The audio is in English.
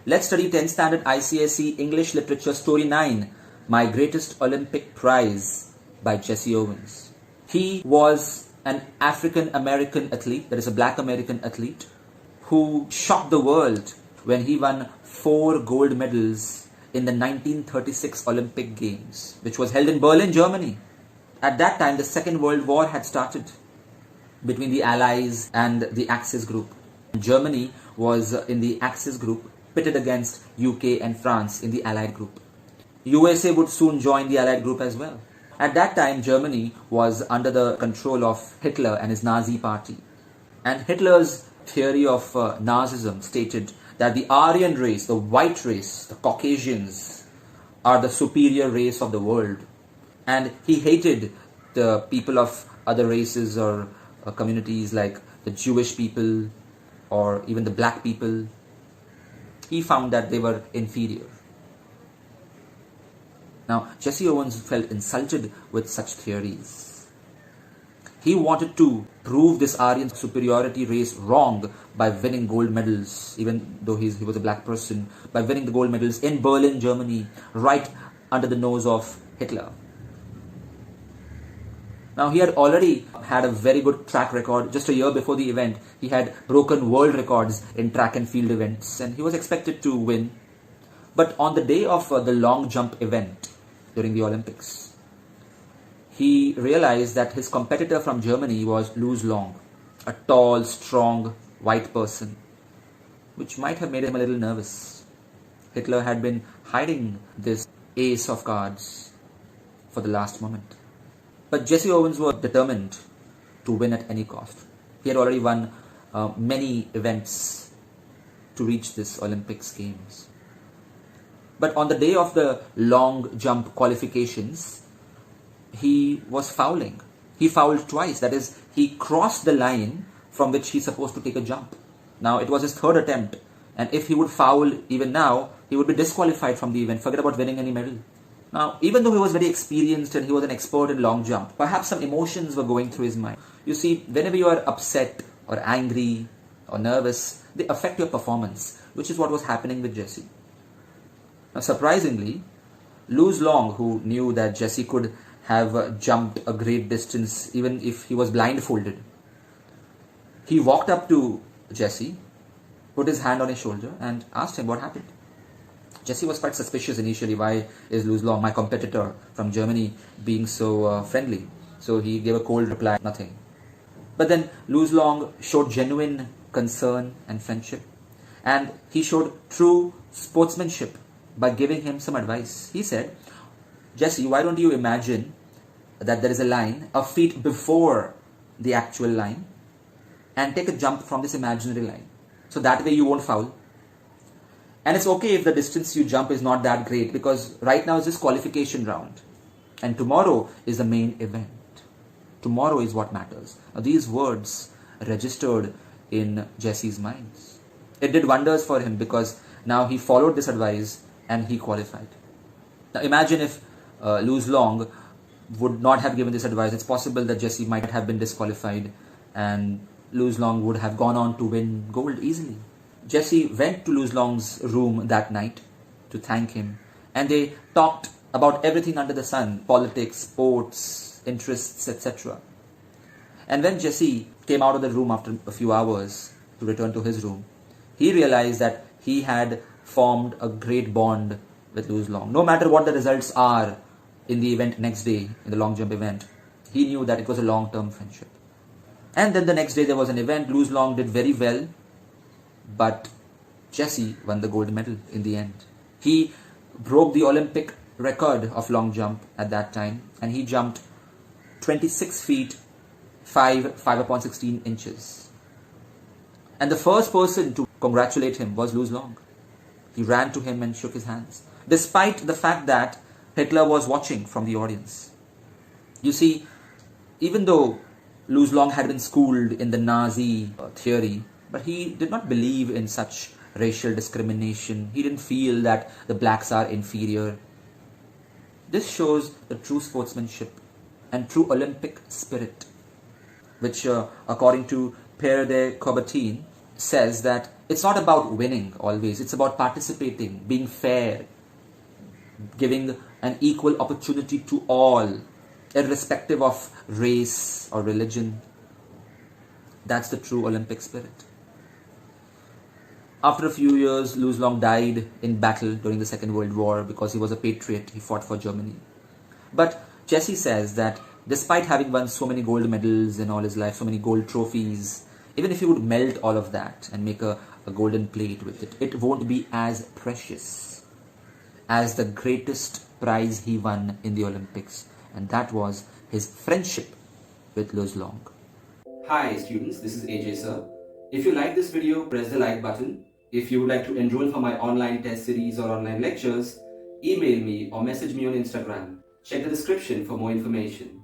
Let's study 10th standard ICSE English Literature Story 9, My Greatest Olympic Prize by Jesse Owens. He was an African American athlete, that is a black American athlete, who shocked the world when he won 4 gold medals in the 1936 Olympic Games, which was held in Berlin, Germany. At that time, the Second World War had started between the Allies and the Axis group. Germany was in the Axis group, pitted against UK and France in the Allied group. USA would soon join the Allied group as well. At that time, Germany was under the control of Hitler and his Nazi party. And Hitler's theory of Nazism stated that the Aryan race, the white race, the Caucasians, are the superior race of the world. And he hated the people of other races or communities like the Jewish people or even the black people. He found that they were inferior. Now, Jesse Owens felt insulted with such theories. He wanted to prove this Aryan superiority race wrong by winning gold medals, even though he was a black person, by winning the gold medals in Berlin, Germany, right under the nose of Hitler. Now, he had already had a very good track record. Just a year before the event, he had broken world records in track and field events, and he was expected to win. But on the day of the long jump event during the Olympics, he realized that his competitor from Germany was Luz Long, a tall, strong, white person, which might have made him a little nervous. Hitler had been hiding this ace of cards for the last moment. But Jesse Owens was determined to win at any cost. He had already won many events to reach this Olympics Games. But on the day of the long jump qualifications, he was fouling. He fouled twice. That is, he crossed the line from which he's supposed to take a jump. Now, it was his third attempt. And if he would foul even now, he would be disqualified from the event. Forget about winning any medal. Now, even though he was very experienced and he was an expert in long jump, perhaps some emotions were going through his mind. You see, whenever you are upset or angry or nervous, they affect your performance, which is what was happening with Jesse. Now, surprisingly, Luz Long, who knew that Jesse could have jumped a great distance even if he was blindfolded, he walked up to Jesse, put his hand on his shoulder and asked him what happened. Jesse was quite suspicious initially. Why is Luz Long, my competitor from Germany, being so friendly? So he gave a cold reply, nothing. But then Luz Long showed genuine concern and friendship. And he showed true sportsmanship by giving him some advice. He said, Jesse, why don't you imagine that there is a line, a feet before the actual line, and take a jump from this imaginary line. So that way you won't foul. And it's okay if the distance you jump is not that great, because right now is this qualification round. And tomorrow is the main event. Tomorrow is what matters. Now, these words registered in Jesse's mind. It did wonders for him because now he followed this advice and he qualified. Now imagine if Luz Long would not have given this advice. It's possible that Jesse might have been disqualified and Luz Long would have gone on to win gold easily. Jesse went to Luz Long's room that night to thank him, and they talked about everything under the sun, politics, sports, interests, etc. And when Jesse came out of the room after a few hours to return to his room, he realized that he had formed a great bond with Luz Long. No matter what the results are in the event next day, in the long jump event, he knew that it was a long-term friendship. And then the next day there was an event. Luz Long did very well, but Jesse won the gold medal in the end. He broke the Olympic record of long jump at that time, and he jumped 26 feet 5 upon 16 inches. And the first person to congratulate him was Luz Long. He ran to him and shook his hands, despite the fact that Hitler was watching from the audience. You see, even though Luz Long had been schooled in the Nazi theory, but he did not believe in such racial discrimination. He didn't feel that the blacks are inferior. This shows the true sportsmanship and true Olympic spirit, which according to Pierre de Coubertin says that it's not about winning always, it's about participating, being fair, giving an equal opportunity to all, irrespective of race or religion. That's the true Olympic spirit. After a few years, Louis Long died in battle during the Second World War because he was a patriot. He fought for Germany. But Jesse says that despite having won so many gold medals in all his life, so many gold trophies, even if he would melt all of that and make a golden plate with it, it won't be as precious as the greatest prize he won in the Olympics. And that was his friendship with Louis Long. Hi students, this is AJ sir. If you like this video, press the like button. If you would like to enroll for my online test series or online lectures, email me or message me on Instagram. Check the description for more information.